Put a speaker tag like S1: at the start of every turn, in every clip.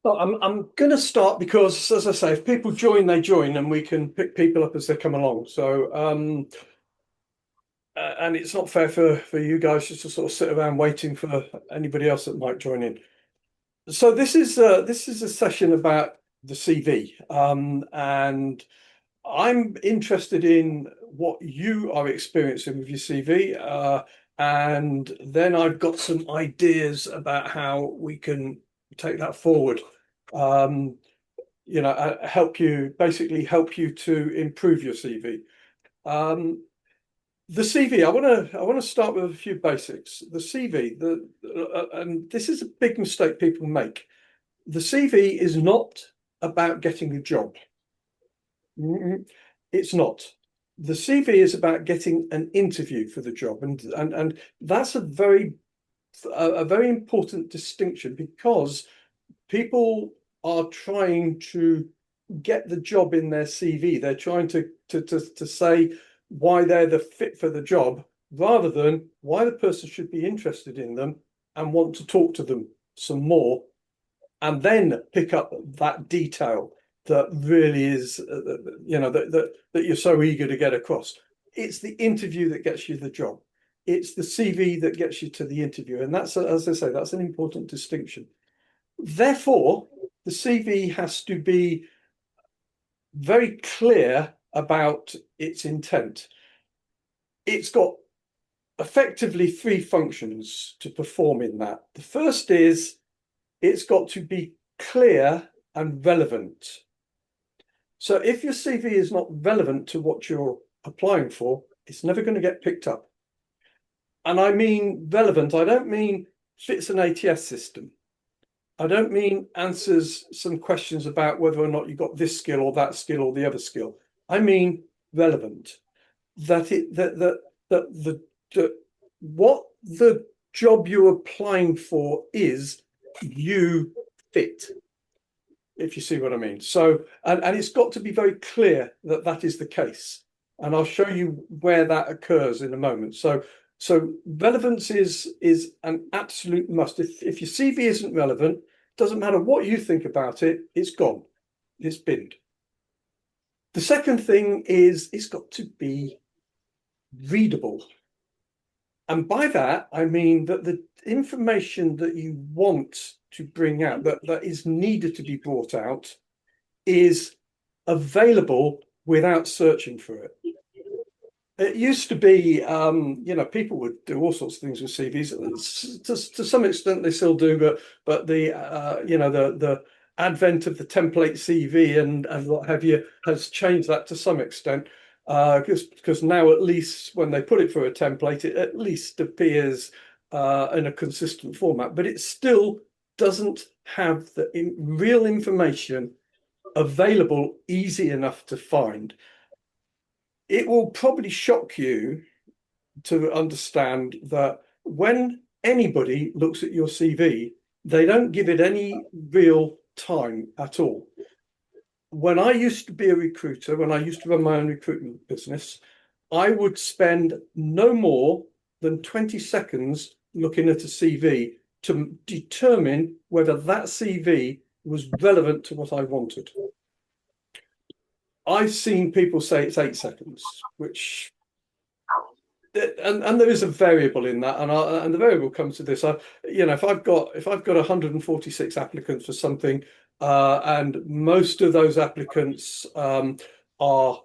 S1: Well, I'm going to start because, as I say, if people join, they join, and we can pick people up as they come along. And it's not fair for you guys just to sort of sit around waiting for anybody else that might join in. So this is a session about the CV, and I'm interested in what you are experiencing with your CV, and then I've got some ideas about how we can take that forward. Um, help you to improve your CV. Um, the CV, I want to start with a few basics. The CV, and this is a big mistake people make. The CV is not about getting a job. It's not. The CV is about getting an interview for the job, and that's a very important distinction because people are trying to get the job in their CV. They're trying to say why they're the fit for the job rather than why the person should be interested in them and want to talk to them some more and then pick up that detail that really is, that you're so eager to get across. It's the interview that gets you the job. It's the CV that gets you to the interview. And that's, as I say, that's an important distinction. Therefore, the CV has to be very clear about its intent. It's got effectively three functions to perform in that. The first is it's got to be clear and relevant. So if your CV is not relevant to what you're applying for, it's never going to get picked up. And I mean relevant, I don't mean fits an ATS system. I don't mean answers some questions about whether or not you got this skill or that skill or the other skill. I mean relevant. That it that the what the job you're applying for is, you fit, if you see what I mean. So, and it's got to be very clear that that is the case. And I'll show you where that occurs in a moment. So relevance is an absolute must. If your CV isn't relevant, doesn't matter what you think about it, it's gone. It's binned. The second thing is it's got to be readable. And by that, I mean that the information that you want to bring out, that is needed to be brought out, is available without searching for it. It used to be, people would do all sorts of things with CVs. To some extent, they still do, but the advent of the template CV and what have you has changed that to some extent. Because now at least when they put it through a template, it at least appears in a consistent format, but it still doesn't have the real information available easy enough to find. It will probably shock you to understand that when anybody looks at your CV, they don't give it any real time at all. When I used to be a recruiter, when I used to run my own recruitment business, I would spend no more than 20 seconds looking at a CV to determine whether that CV was relevant to what I wanted. I've seen people say it's 8 seconds, which and there is a variable in that, and the variable comes to this. If I've got 146 applicants for something, and most of those applicants are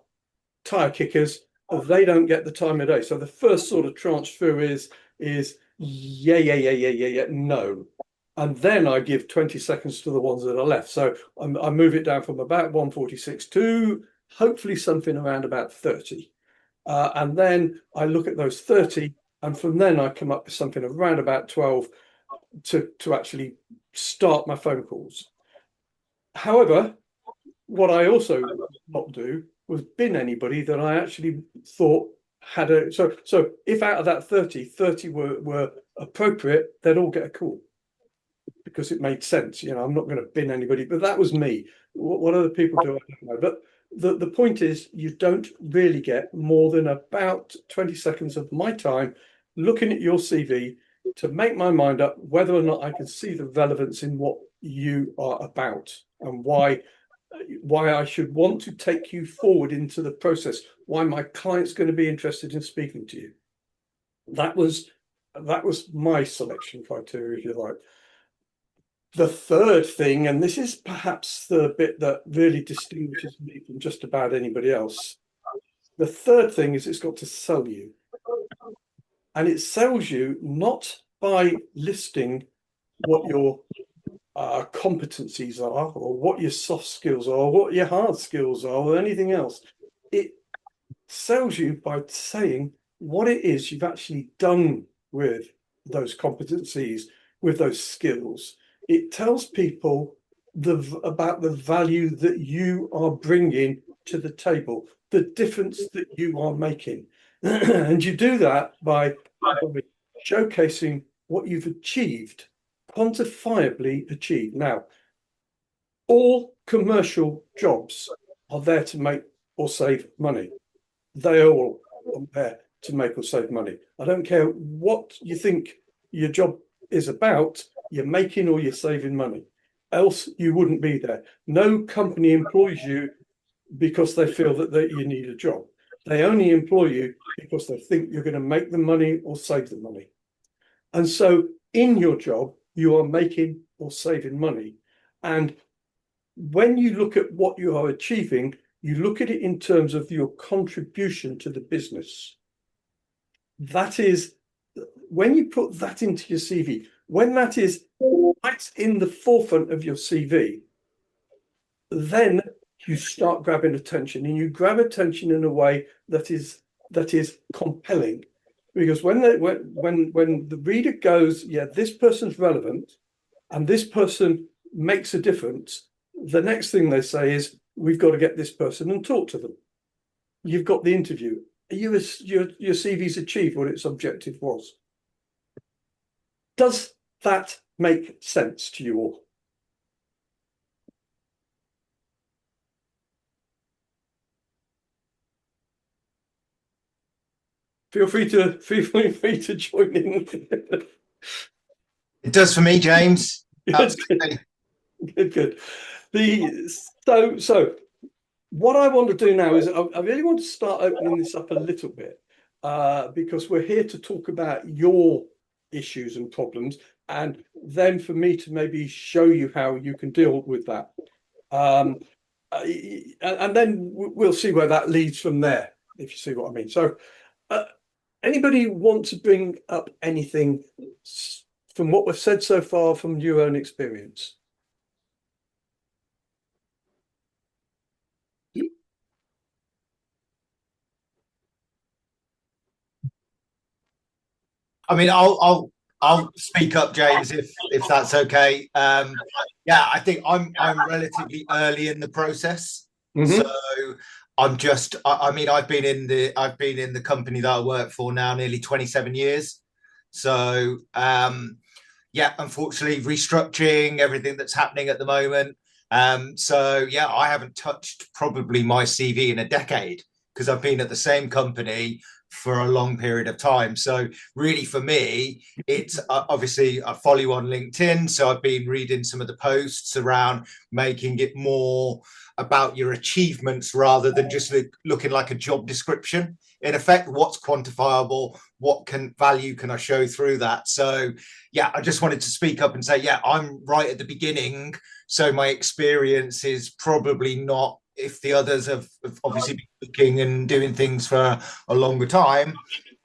S1: tire kickers, they don't get the time of day. So the first sort of tranche through is yeah, no. And then I give 20 seconds to the ones that are left. So I move it down from about 146 to hopefully something around about 30. And then I look at those 30, and from then I come up with something around about 12 to actually start my phone calls. However, what I also not do was bin anybody that I actually thought had a so if out of that 30 were appropriate, they'd all get a call because it made sense. I'm not going to bin anybody, but that was me. What other people do, I don't know. But the point is, you don't really get more than about 20 seconds of my time looking at your CV, to make my mind up whether or not I can see the relevance in what you are about, and why I should want to take you forward into the process, why my client's going to be interested in speaking to you. That was my selection criteria, if you like. The third thing, and this is perhaps the bit that really distinguishes me from just about anybody else, the third thing is it's got to sell you. And it sells you not by listing what your competencies are, or what your soft skills are, or what your hard skills are, or anything else. It sells you by saying what it is you've actually done with those competencies, with those skills. It tells people about the value that you are bringing to the table, the difference that you are making. And you do that by showcasing what you've achieved, quantifiably achieved. Now, all commercial jobs are there to make or save money. They are all there to make or save money. I don't care what you think your job is about, you're making or you're saving money. Else you wouldn't be there. No company employs you because they feel that you need a job. They only employ you because they think you're going to make them money or save them money. And so in your job, you are making or saving money. And when you look at what you are achieving, you look at it in terms of your contribution to the business. That is, when you put that into your CV, when that is right in the forefront of your CV, then you start grabbing attention, and you grab attention in a way that is compelling. Because when the reader goes, yeah, this person's relevant and this person makes a difference, the next thing they say is, we've got to get this person and talk to them. You've got the interview. Your CV's achieved what its objective was. Does that make sense to you all? Feel free to join in.
S2: It does for me, James.
S1: Good. So what I want to do now is I really want to start opening this up a little bit, because we're here to talk about your issues and problems, and then for me to maybe show you how you can deal with that. And then we'll see where that leads from there, if you see what I mean. So anybody want to bring up anything from what we've said so far from your own experience?
S2: I mean, I'll speak up, James, if that's okay. Yeah, I think I'm relatively early in the process, so I'm just. I mean, I've been in the company that I work for now nearly 27 years. So yeah, unfortunately, restructuring everything that's happening at the moment. So yeah, I haven't touched probably my CV in a decade because I've been at the same company for a long period of time. So really for me, it's obviously I follow you on LinkedIn. So I've been reading some of the posts around making it more about your achievements rather than just looking like a job description. In effect, what's quantifiable, what value can I show through that? So yeah, I just wanted to speak up and say, yeah, I'm right at the beginning. So my experience is probably not, if the others have obviously been looking and doing things for a longer time.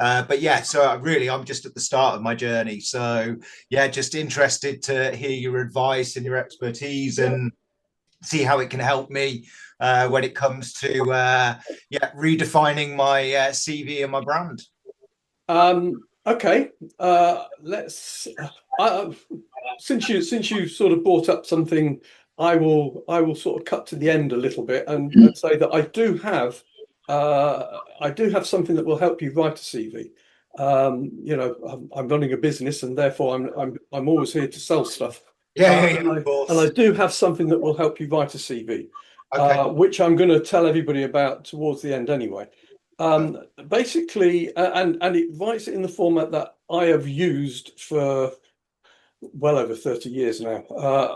S2: But yeah, so really, I'm just at the start of my journey. So yeah, just interested to hear your advice and your expertise and see how it can help me when it comes to yeah, redefining my CV and my brand.
S1: Okay. Let's. Since you sort of brought up something, I will sort of cut to the end a little bit and say that I do have something that will help you write a CV. You know, I'm running a business, and therefore I'm always here to sell stuff.
S2: Yeah, of
S1: And I
S2: course.
S1: do have something that will help you write a CV,
S2: Okay.
S1: which I'm going to tell everybody about towards the end anyway. Basically, and it writes it in the format that I have used for well over 30 years now.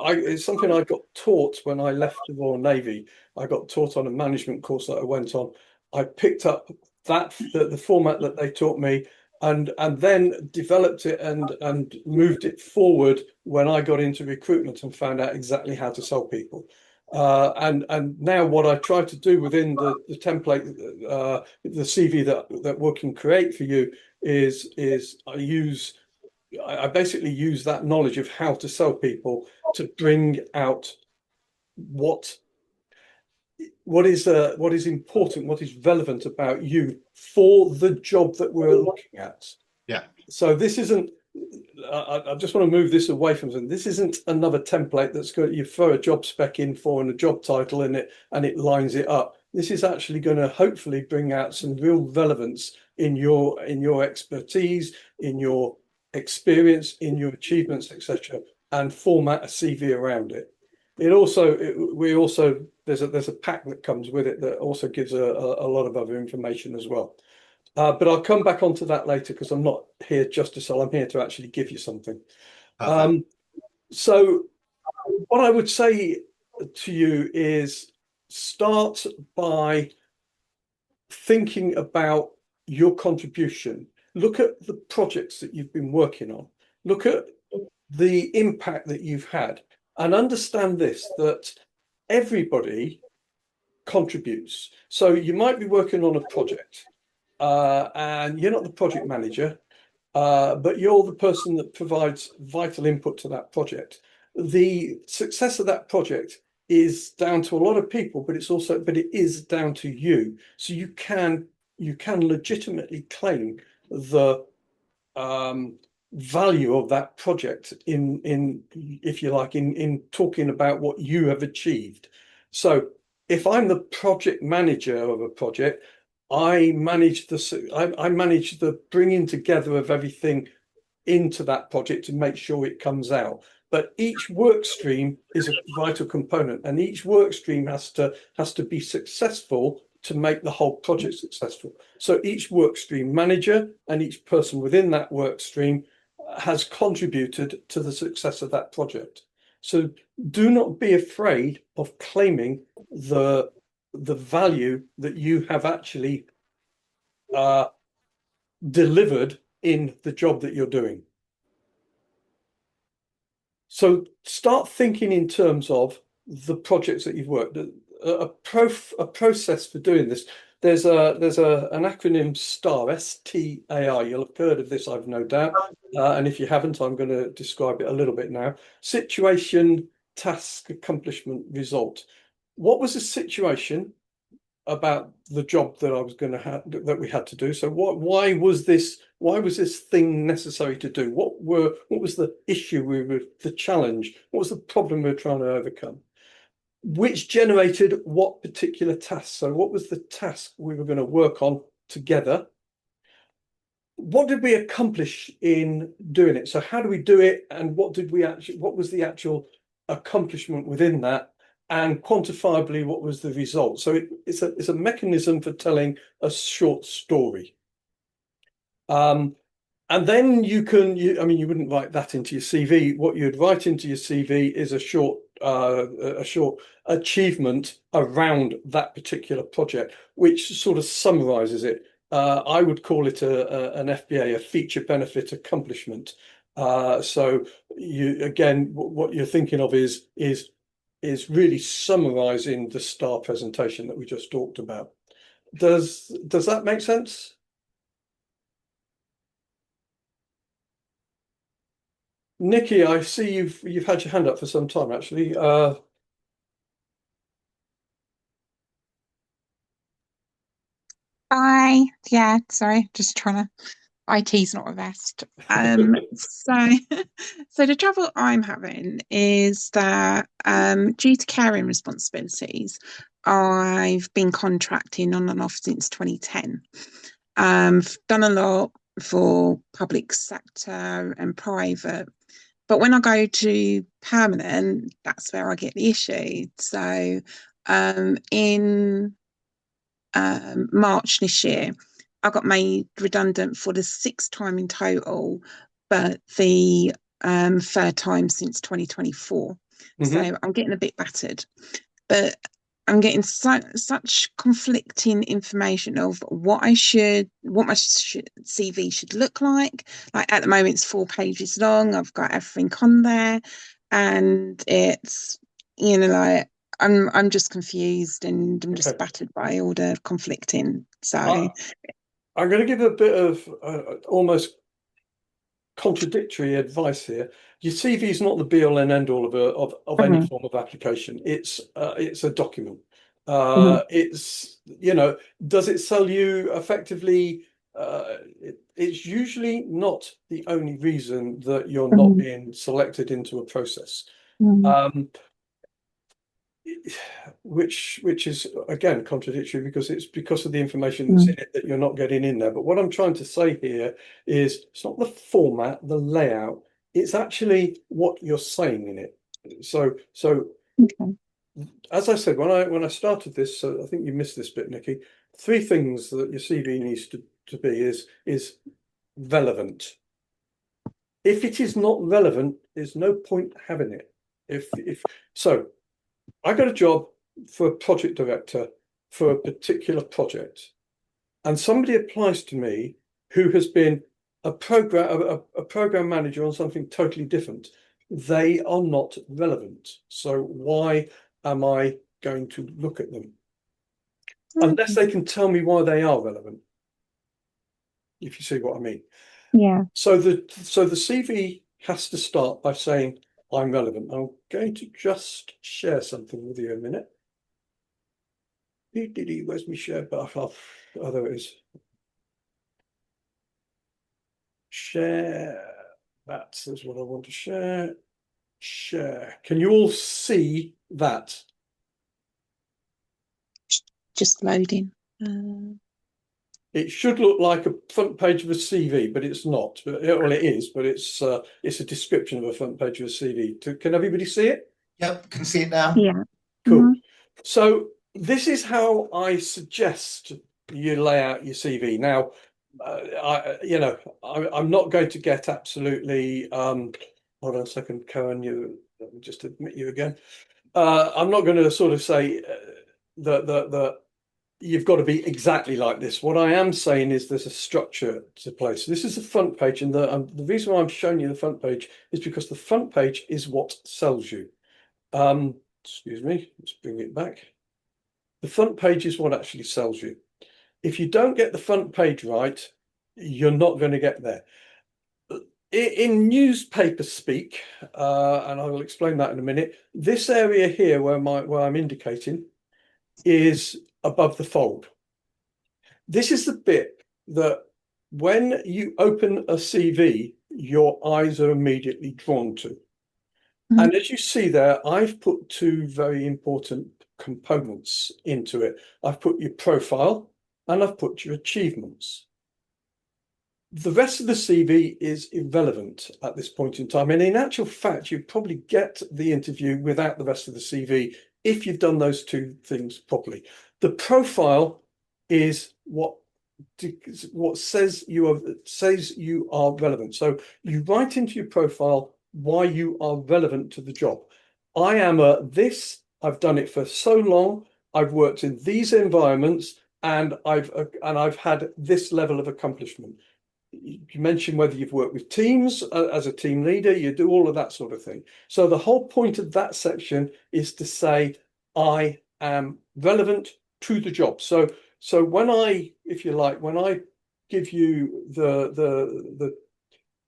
S1: It's something I got taught when I left the Royal Navy. I got taught on a management course that I went on. I picked up the format that they taught me, and then developed it and moved it forward when I got into recruitment and found out exactly how to sell people. And now what I try to do within the template, the CV that we can create for you is I basically use that knowledge of how to sell people to bring out what is important, what is relevant about you for the job that we're looking at.
S2: Yeah.
S1: So this isn't. I just want to move this away from something. This isn't another template that's going you throw a job spec in for and a job title in it and it lines it up. This is actually going to hopefully bring out some real relevance in your expertise, in your experience, in your achievements, etc., and format a CV around it. There's a pack that comes with it that also gives a lot of other information as well. But I'll come back onto that later because I'm not here just to sell. I'm here to actually give you something. So what I would say to you is start by thinking about your contribution. Look at the projects that you've been working on. Look at the impact that you've had and understand this, that everybody contributes. So you might be working on a project and you're not the project manager, but you're the person that provides vital input to that project. The success of that project is down to a lot of people, but it is down to you. So you can legitimately claim the value of that project in if you like in talking about what you have achieved. So if I'm the project manager of a project, I manage the bringing together of everything into that project to make sure it comes out. But each work stream is a vital component, and each work stream has to be successful to make the whole project successful. So each work stream manager and each person within that work stream has contributed to the success of that project. So do not be afraid of claiming the value that you have actually delivered in the job that you're doing. So start thinking in terms of the projects that you've worked. A process for doing this. There's an acronym STAR, STAR. You'll have heard of this, I've no doubt. And if you haven't, I'm going to describe it a little bit now. Situation, task, accomplishment, result. What was the situation about the job that I was going to have that we had to do? So why was this thing necessary to do? What was the issue the challenge? What was the problem we were trying to overcome? Which generated what particular task? So what was the task we were going to work on together? What did we accomplish in doing it? So how do we do it? And what was the actual accomplishment within that? And quantifiably, what was the result? So it's a mechanism for telling a short story. And then you wouldn't write that into your CV. What you'd write into your CV is a short achievement around that particular project, which sort of summarizes it. I would call it an FBA, a feature benefit accomplishment. So what you're thinking of is really summarizing the STAR presentation that we just talked about. Does that make sense? Nikki, I see you've had your hand up for some time, actually.
S3: Hi. Yeah, sorry, just trying to. IT's not a vest. So the trouble I'm having is that due to caring responsibilities, I've been contracting on and off since 2010. I've done a lot for public sector and private, but when I go to permanent, that's where I get the issue. So in March this year, I got made redundant for the 6th time in total, but the 3rd time since 2024. So I'm getting a bit battered, but I'm getting such conflicting information of what my CV should look like. Like at the moment, it's 4 pages long. I've got everything on there, and it's, like, I'm just confused, and I'm just battered by all the conflicting. So
S1: I'm going to give a bit of almost contradictory advice here. Your CV is not the be all and end all of any form of application. It's a document. It's, does it sell you effectively? It's usually not the only reason that you're not being selected into a process. Which is again contradictory, because it's because of the information that's in it that you're not getting in there. But what I'm trying to say here is it's not the format, the layout, it's actually what you're saying in it. So as I said, when I started this, so I think you missed this bit, Nikki, 3 things that your CV needs to be is relevant. If it is not relevant, there's no point having it. If so, I got a job for a project director for a particular project, and somebody applies to me who has been a program manager on something totally different. They are not relevant. So why am I going to look at them? Unless they can tell me why they are relevant, if you see what I mean.
S3: Yeah.
S1: So the CV has to start by saying, I'm relevant. I'm going to just share something with you a minute. Where's my share button? Oh, there it is. Share. That is what I want to share. Share. Can you all see that?
S3: Just loading.
S1: It should look like a front page of a CV, but it's not. Well, it is, but it's a description of a front page of a CV. Can everybody see it?
S2: Yep, can see it now.
S3: Yeah.
S1: Cool. So this is how I suggest you lay out your CV. Now, I'm not going to get absolutely. Hold on a second, Karen. Let me just admit you again. I'm not going to sort of say that you've got to be exactly like this. What I am saying is there's a structure to place. This is the front page, and the reason why I'm showing you the front page is because the front page is what sells you. Excuse me, let's bring it back. The front page is what actually sells you. If you don't get the front page right, you're not going to get there. In newspaper speak, and I will explain that in a minute, this area here where I'm indicating is above the fold. This is the bit that when you open a CV, your eyes are immediately drawn to. And as you see there, I've put 2 very important components into it. I've put your profile and I've put your achievements. The rest of the CV is irrelevant at this point in time. And in actual fact, you probably get the interview without the rest of the CV if you've done those 2 things properly. The profile is what says you are relevant. So you write into your profile why you are relevant to the job. I am this. I've done it for so long. I've worked in these environments, and I've had this level of accomplishment. You mentioned whether you've worked with teams as a team leader. You do all of that sort of thing. So the whole point of that section is to say I am relevant to the job. So when if you like, when I give you the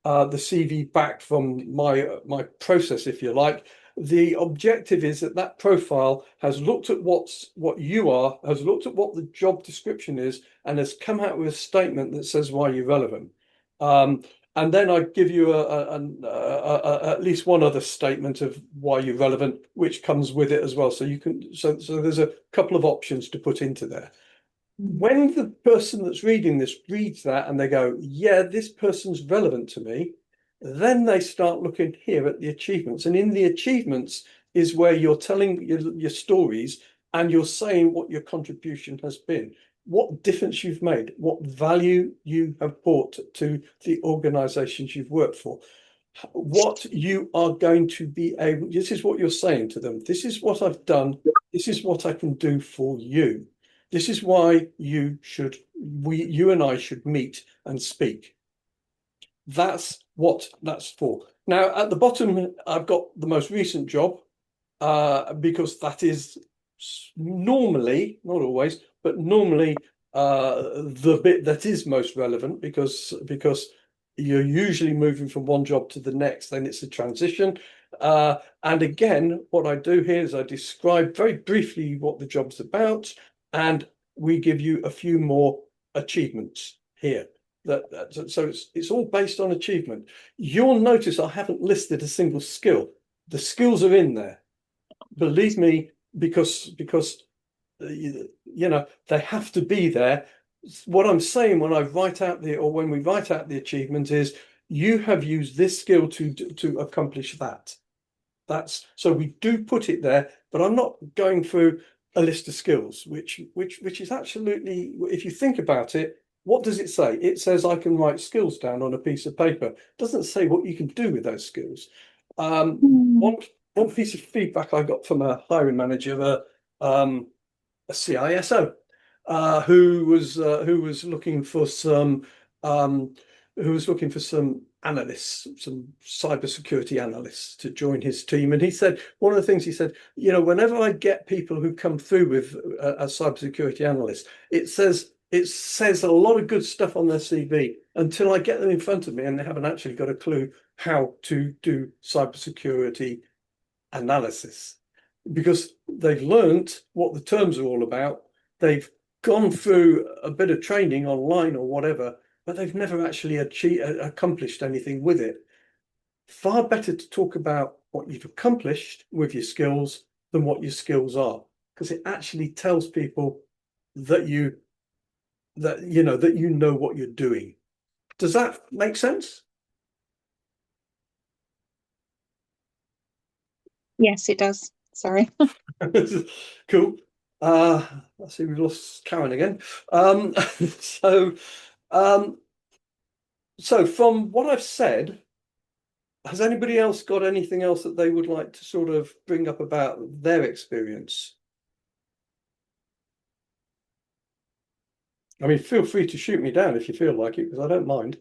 S1: CV back from my process, if you like, the objective is that profile has looked at what you are, has looked at what the job description is, and has come out with a statement that says why you're relevant. And then I give you at least one other statement of why you're relevant, which comes with it as well. So you can so there's a couple of options to put into there. When the person that's reading this reads that and they go, yeah, this person's relevant to me, then they start looking here at the achievements. And in the achievements is where you're telling your stories and you're saying what your contribution has been. what difference you've made, what value you have brought to the organizations you've worked for, what you are going to be able, this is what you're saying to them. This is what I've done. This is what I can do for you. This is why you and I should meet and speak. That's what that's for. Now, at the bottom, I've got the most recent job, because that is normally, not always, but normally the bit that is most relevant, because you're usually moving from one job to the next, then it's a transition. And again, what I do here is I describe very briefly what the job's about, and we give you a few more achievements here. So it's all based on achievement. You'll notice I haven't listed a single skill. The skills are in there, believe me, because they have to be there. What I'm saying when we write out the achievement is you have used this skill to accomplish that. That's so we do put it there, but I'm not going through a list of skills, which is absolutely, if you think about it, what does it say? It says I can write skills down on a piece of paper. It doesn't say what you can do with those skills. One piece of feedback I got from a hiring manager, a CISO, who was looking for some analysts, some cybersecurity analysts to join his team. And he said, one of the things he said, whenever I get people who come through with a cybersecurity analyst, it says a lot of good stuff on their CV until I get them in front of me and they haven't actually got a clue how to do cybersecurity analysis, because they've learned what the terms are all about. They've gone through a bit of training online or whatever, but they've never actually accomplished anything with it. Far better to talk about what you've accomplished with your skills than what your skills are, because it actually tells people that you know what you're doing. Does that make sense?
S3: Yes, it does. Sorry.
S1: Cool. I see we've lost Karen again. So from what I've said, has anybody else got anything else that they would like to sort of bring up about their experience? I mean, feel free to shoot me down if you feel like it, because I don't mind.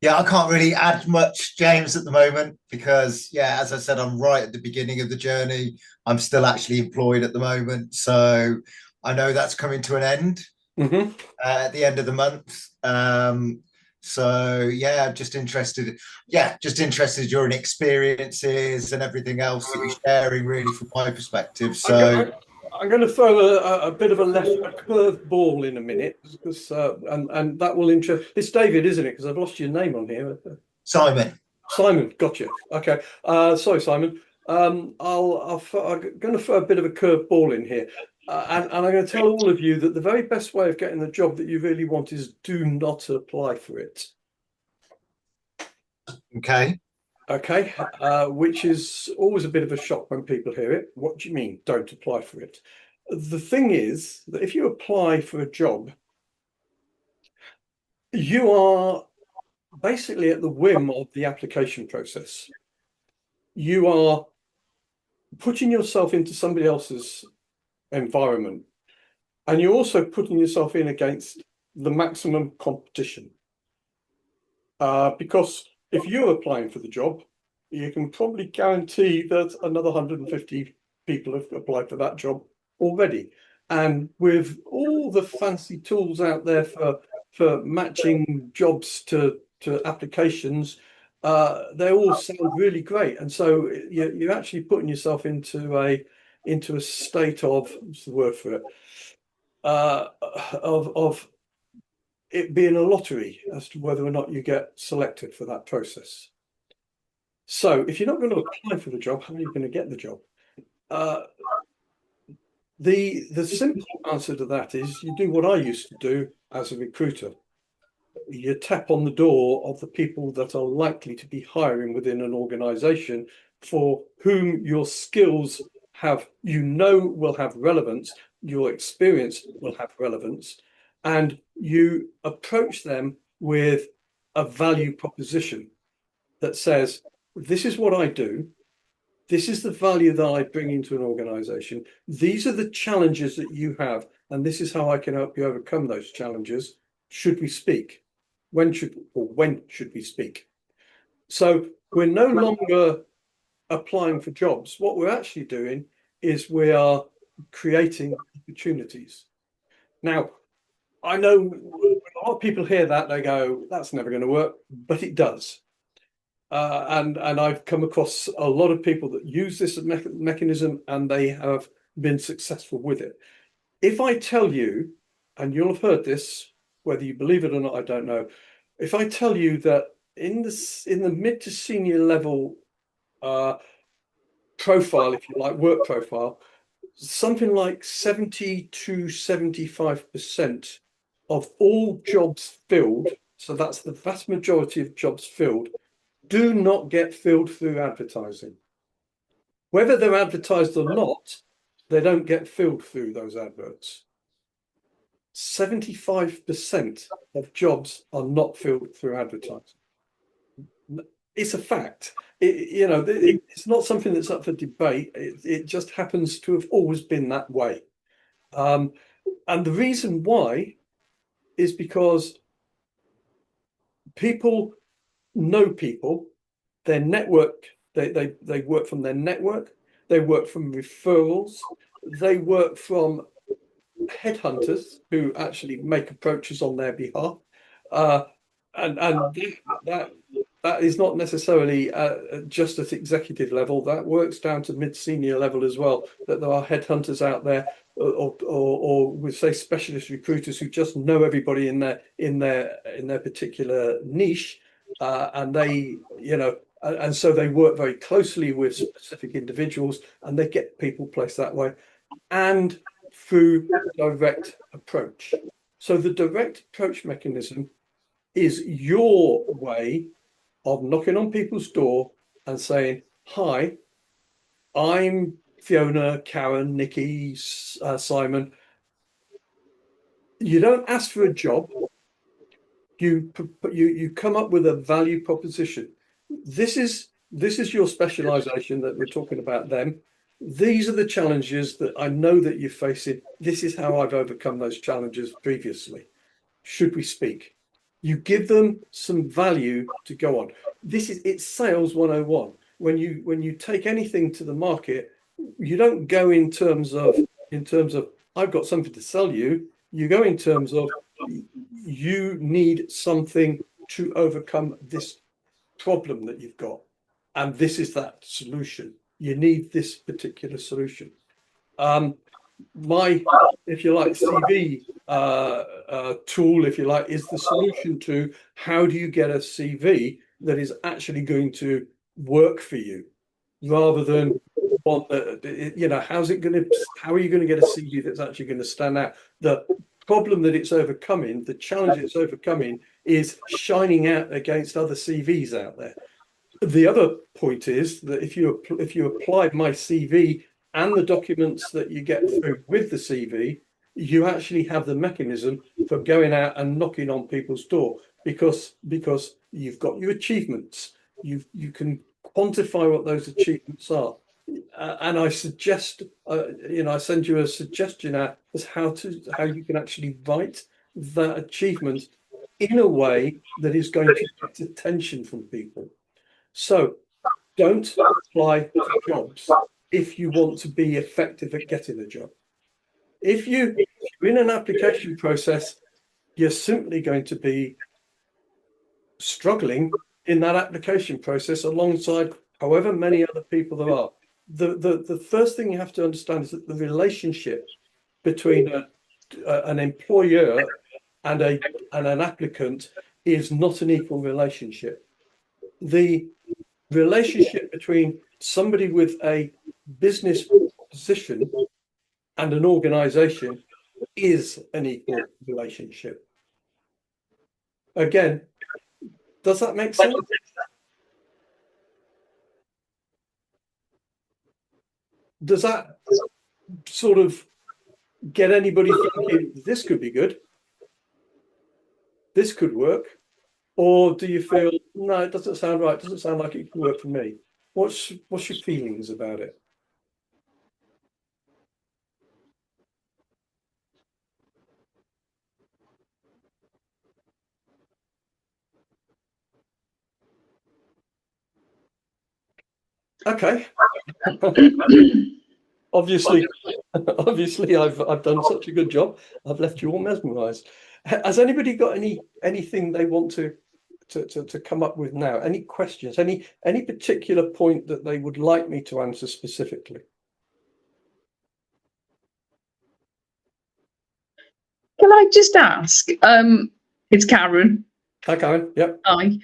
S2: Yeah, I can't really add much, James, at the moment because, yeah, as I said, I'm right at the beginning of the journey. I'm still actually employed at the moment. So I know that's coming to an end at the end of the month. So yeah, just interested your experiences and everything else that you're sharing, really, from my perspective. So
S1: I'm going to throw a bit of a curved ball in a minute, because and that will interest. It's David, isn't it? Because I've lost your name on here.
S2: Simon.
S1: Simon, gotcha. Okay. Sorry, Simon. I'm going to throw a bit of a curved ball in here. And I'm going to tell all of you that the very best way of getting the job that you really want is do not apply for it.
S2: Okay.
S1: Okay, which is always a bit of a shock when people hear it. What do you mean, don't apply for it? The thing is that if you apply for a job, you are basically at the whim of the application process. You are putting yourself into somebody else's environment, and you're also putting yourself in against the maximum competition. Because if you're applying for the job, you can probably guarantee that another 150 people have applied for that job already. And with all the fancy tools out there for matching jobs to applications, they all sound really great. And so you're actually putting yourself into a state of, what's the word for it? Of it being a lottery as to whether or not you get selected for that process. So if you're not going to apply for the job, how are you going to get the job? The simple answer to that is you do what I used to do as a recruiter. You tap on the door of the people that are likely to be hiring within an organization for whom your skills have, will have relevance, your experience will have relevance, and you approach them with a value proposition that says, this is what I do. This is the value that I bring into an organization. These are the challenges that you have, and this is how I can help you overcome those challenges. Should we speak? When should we speak? So we're no longer applying for jobs. What we're actually doing is we are creating opportunities. Now, I know a lot of people hear that, they go, that's never going to work, but it does. And I've come across a lot of people that use this mechanism and they have been successful with it. If I tell you, and you'll have heard this, whether you believe it or not, I don't know. If I tell you that in the mid to senior level profile, if you like, work profile, something like 70 to 75% of all jobs filled, so that's the vast majority of jobs filled, do not get filled through advertising. Whether they're advertised or not, they don't get filled through those adverts. 75% of jobs are not filled through advertising. It's a fact. It's not something that's up for debate. It just happens to have always been that way. And the reason why is because people know people, their network, they work from their network, they work from referrals, they work from headhunters who actually make approaches on their behalf. And that is not necessarily just at executive level. That works down to mid-senior level as well, that there are headhunters out there or we say specialist recruiters who just know everybody in their particular niche, and they, and so they work very closely with specific individuals and they get people placed that way and through direct approach. So the direct approach mechanism is your way of knocking on people's door and saying, hi, I'm Fiona, Karen, Nikki, Simon. You don't ask for a job. You come up with a value proposition. This is your specialization that we're talking about them. These are the challenges that I know that you're facing. This is how I've overcome those challenges previously. Should we speak? You give them some value to go on. It's sales 101. When you take anything to the market, you don't go in terms of I've got something to sell you. You go in terms of you need something to overcome this problem that you've got, and this is that solution. You need this particular solution. My, if you like, CV tool, if you like, is the solution to how do you get a CV that is actually going to work for you, rather than one that, how are you going to get a CV that's actually going to stand out? The problem that it's overcoming, the challenge it's overcoming, is shining out against other CVs out there. The other point is that if you applied my CV and the documents that you get through with the CV, you actually have the mechanism for going out and knocking on people's door, because you've got your achievements. You can quantify what those achievements are, and I suggest, I send you a suggestion out as how you can actually write that achievement in a way that is going to get attention from people. So don't apply for jobs if you want to be effective at getting a job. If you're in an application process, you're simply going to be struggling in that application process alongside however many other people there are. The first thing you have to understand is that the relationship between an employer and an applicant is not an equal relationship. The relationship between somebody with a business position and an organization is an equal relationship. Again, does that make sense? Does that sort of get anybody thinking this could be good? This could work? Or do you feel, no, it doesn't sound right, it doesn't sound like it can work for me? What's your feelings about it? Okay. Obviously, I've done such a good job. I've left you all mesmerized. Has anybody got anything they want to come up with now? Any questions? Any particular point that they would like me to answer specifically?
S4: Can I just ask? It's Karen.
S1: Hi, Karen. Yep.
S4: Hi.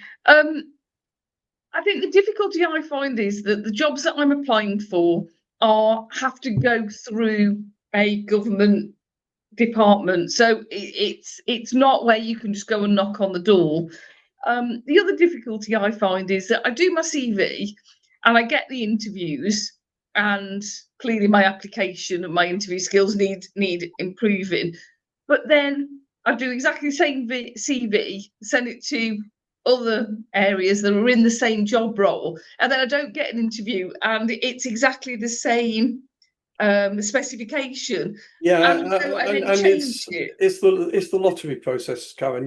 S4: I think the difficulty I find is that the jobs that I'm applying for have to go through a government department, so it's not where you can just go and knock on the door. The other difficulty I find is that I do my CV and I get the interviews, and clearly my application and my interview skills need improving. But then I do exactly the same CV, send it to other areas that are in the same job role, and then I don't get an interview, and it's exactly the same specification.
S1: Yeah,
S4: And so I then
S1: and
S4: change it.
S1: it's the lottery process, Karen.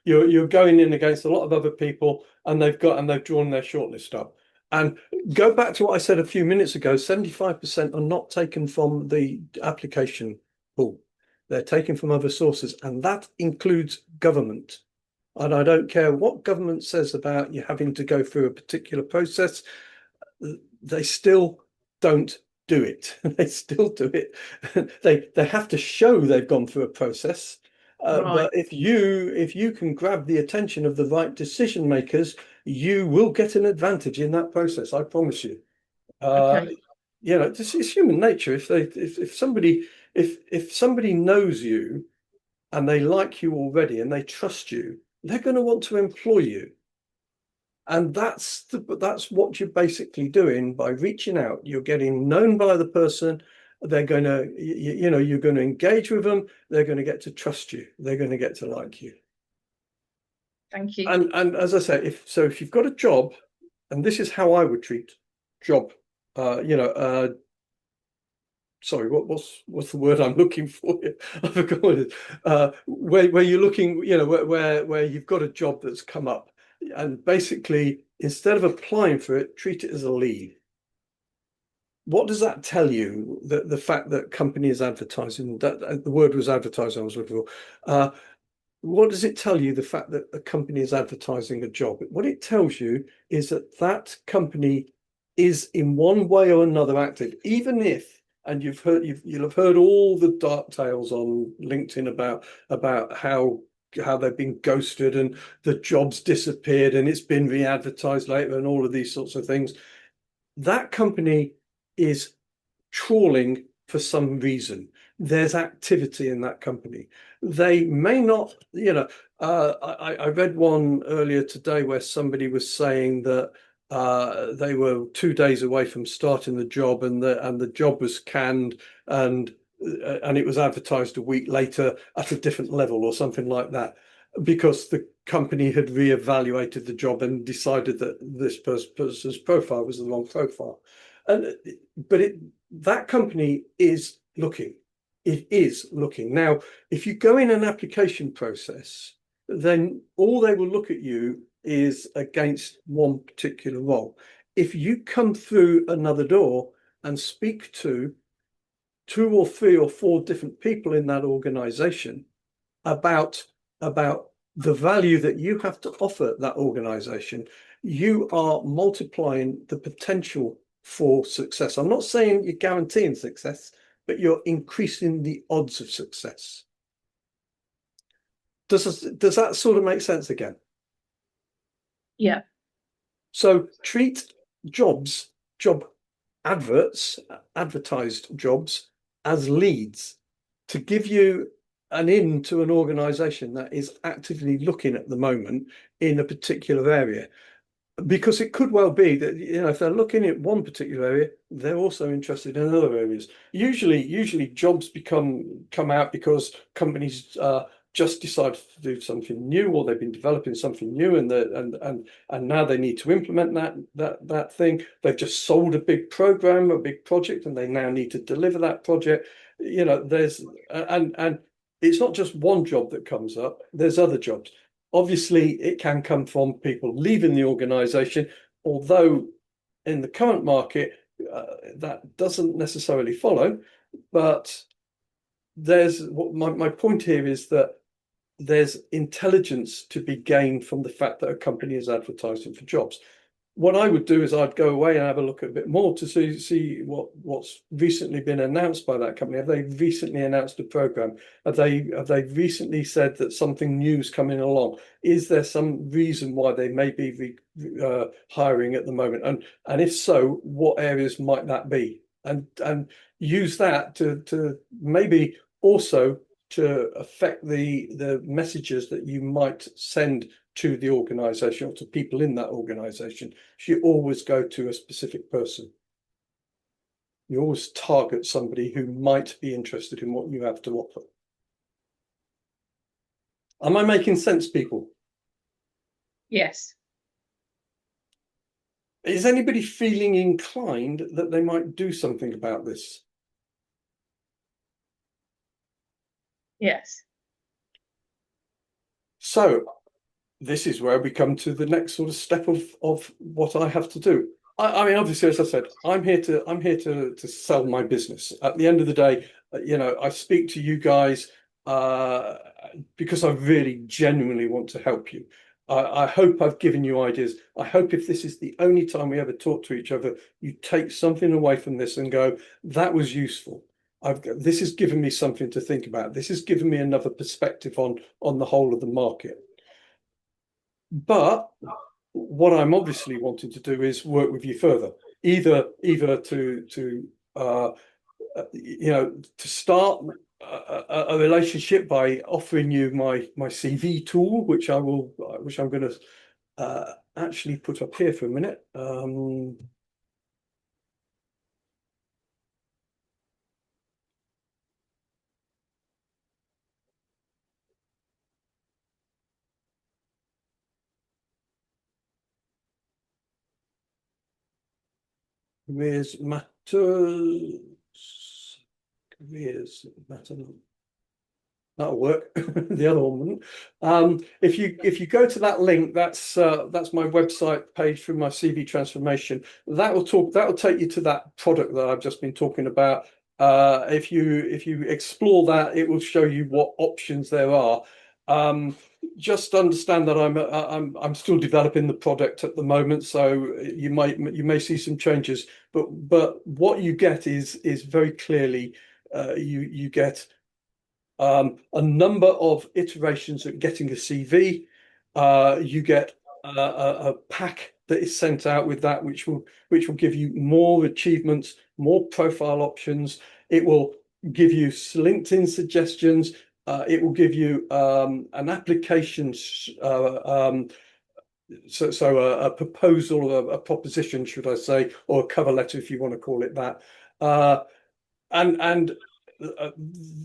S1: You're going in against a lot of other people, and they've drawn their shortlist up. And go back to what I said a few minutes ago: 75% are not taken from the application pool; they're taken from other sources, and that includes government. And I don't care what government says about you having to go through a particular process; they still don't do it. They still do it. They have to show they've gone through a process.
S4: Right.
S1: But if you can grab the attention of the right decision makers, you will get an advantage in that process. I promise you.
S4: Okay.
S1: You know, it's human nature. If somebody knows you and they like you already and they trust you, they're going to want to employ you. And that's what you're basically doing by reaching out. You're getting known by the person. They're going to, you're going to engage with them. They're going to get to trust you. They're going to get to like you.
S4: Thank you.
S1: And as I say, if you've got a job, and this is how I would treat job, sorry, what's the word I'm looking for here? I forgot what it is. Where you're looking, where you've got a job that's come up. And basically, instead of applying for it, treat it as a lead. What does that tell you? The fact that company is advertising, that the word was advertising I was looking for. What does it tell you, the fact that a company is advertising a job? What it tells you is that company is in one way or another active, even if, and you'll have heard all the dark tales on LinkedIn about how they've been ghosted and the jobs disappeared and it's been re-advertised later and all of these sorts of things. That company is trawling for some reason. There's activity in that company. They may not, I read one earlier today where somebody was saying that they were 2 days away from starting the job, and the job was canned, and it was advertised a week later at a different level or something like that, because the company had reevaluated the job and decided that this person's profile was the wrong profile. But that company is looking. It is looking. Now, if you go in an application process, then all they will look at you is against one particular role. If you come through another door and speak to 2 or 3 or 4 different people in that organization about the value that you have to offer that organization, you are multiplying the potential for success. I'm not saying you're guaranteeing success, but you're increasing the odds of success. Does that sort of make sense again?
S4: Yeah.
S1: So treat job adverts, advertised jobs, as leads to give you an in to an organization that is actively looking at the moment in a particular area. Because it could well be that, you know, if they're looking at one particular area, they're also interested in other areas. Usually jobs come out because companies just decide to do something new, or they've been developing something new, and now they need to implement that thing. They've just sold a big program, a big project, and they now need to deliver that project. You know, there's and it's not just one job that comes up. There's other jobs. Obviously, it can come from people leaving the organization, although in the current market, that doesn't necessarily follow. But my point here is that there's intelligence to be gained from the fact that a company is advertising for jobs. What I would do is I'd go away and have a look at a bit more to see what's recently been announced by that company. Have they recently announced a program? Have they recently said that something new is coming along? Is there some reason why they may be hiring at the moment? And if so, what areas might that be? And use that to maybe also to affect the messages that you might send to the organization or to people in that organization. You always go to a specific person. You always target somebody who might be interested in what you have to offer. Am I making sense, people?
S4: Yes.
S1: Is anybody feeling inclined that they might do something about this?
S4: Yes.
S1: So this is where we come to the next sort of step of what I have to do. I mean, obviously, as I said, I'm here to sell my business. At the end of the day, you know, I speak to you guys because I really genuinely want to help you. I hope I've given you ideas. I hope if this is the only time we ever talk to each other, you take something away from this and go, that was useful. This has given me something to think about. This has given me another perspective on the whole of the market. But what I'm obviously wanting to do is work with you further, either to you know, to start a relationship by offering you my CV tool, which I'm going to actually put up here for a minute. Careers matters. Careers matter. That'll work. The other one wouldn't. If you go to that link, that's my website page for my CV transformation. That'll take you to that product that I've just been talking about. If you explore that, it will show you what options there are. Just understand that I'm still developing the product at the moment, so you may see some changes. But what you get is very clearly you get a number of iterations at getting a CV. You get a pack that is sent out with that, which will give you more achievements, more profile options. It will give you LinkedIn suggestions. It will give you an application, so a proposal, or a proposition, should I say, or a cover letter, if you want to call it that. And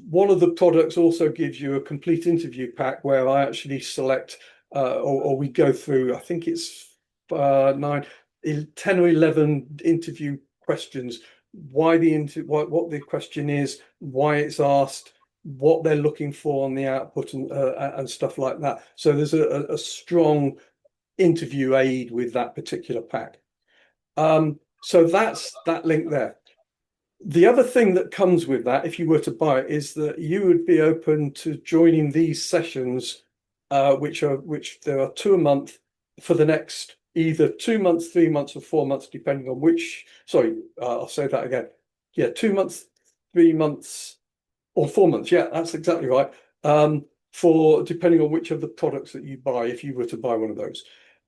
S1: one of the products also gives you a complete interview pack where I actually select or we go through, I think it's 10 or 11 interview questions, what the question is, why it's asked, what they're looking for on the output, and stuff like that. So there's a strong interview aid with that particular pack. So that's that link there. The other thing that comes with that, if you were to buy it, is that you would be open to joining these sessions, which there are 2 a month for the next either 2 months, 3 months, or 4 months, depending on which. Sorry, I'll say that again. Yeah, 2 months, 3 months, or 4 months. Yeah, that's exactly right. For depending on which of the products that you buy, if you were to buy one of those.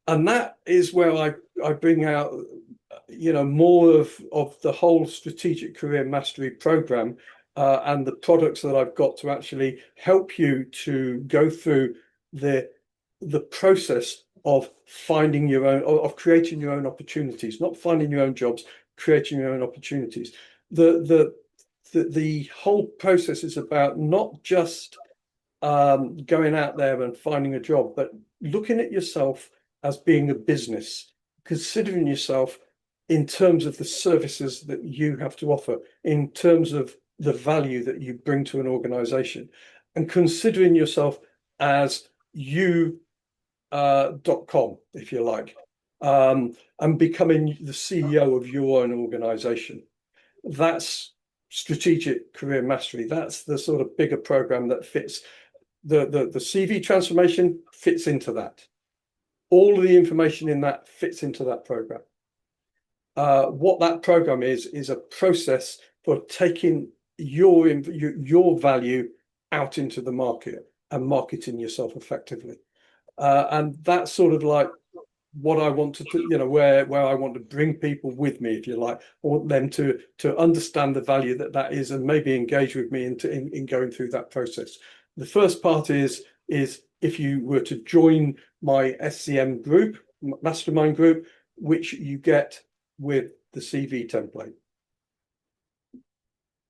S1: And that is where I bring out, you know, more of the whole strategic career mastery program, and the products that I've got to actually help you to go through the process of finding your own, of creating your own opportunities, not finding your own jobs, creating your own opportunities. The whole process is about not just going out there and finding a job, but looking at yourself as being a business, considering yourself in terms of the services that you have to offer, in terms of the value that you bring to an organization, and considering yourself as you .com, if you like, and becoming the CEO of your own organization. That's strategic career mastery. That's the sort of bigger program that fits. The CV transformation fits into that. All of the information in that fits into that program. What that program is a process for taking your value out into the market and marketing yourself effectively. And that's sort of like what I want to, where I want to bring people with me, if you like. I want them to understand the value that is, and maybe engage with me in going through that process. The first part is if you were to join my SCM group, mastermind group, which you get with the CV template.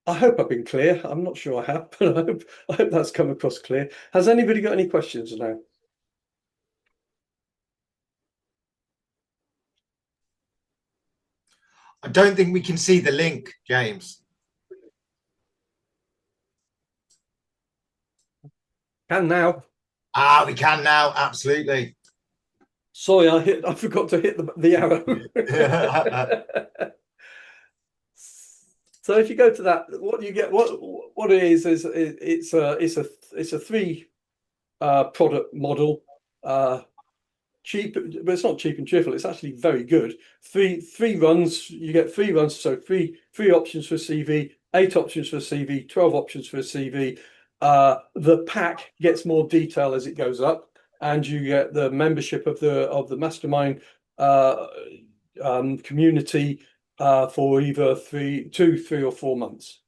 S1: I hope I've been clear. I'm not sure I have, but I hope that's come across clear. Has anybody got any questions now?
S2: I don't think we can see the link, James.
S1: Can now.
S2: We can now, absolutely.
S1: Sorry, I forgot to hit the arrow. So if you go to that, what you get, what it is it's a 3 product model. Cheap, but it's not cheap and cheerful. It's actually very good. Three runs. You get 3 runs, so three options for a CV, 8 options for a CV, 12 options for a CV. The pack gets more detail as it goes up, and you get the membership of the mastermind community for either 2, 3, or 4 months.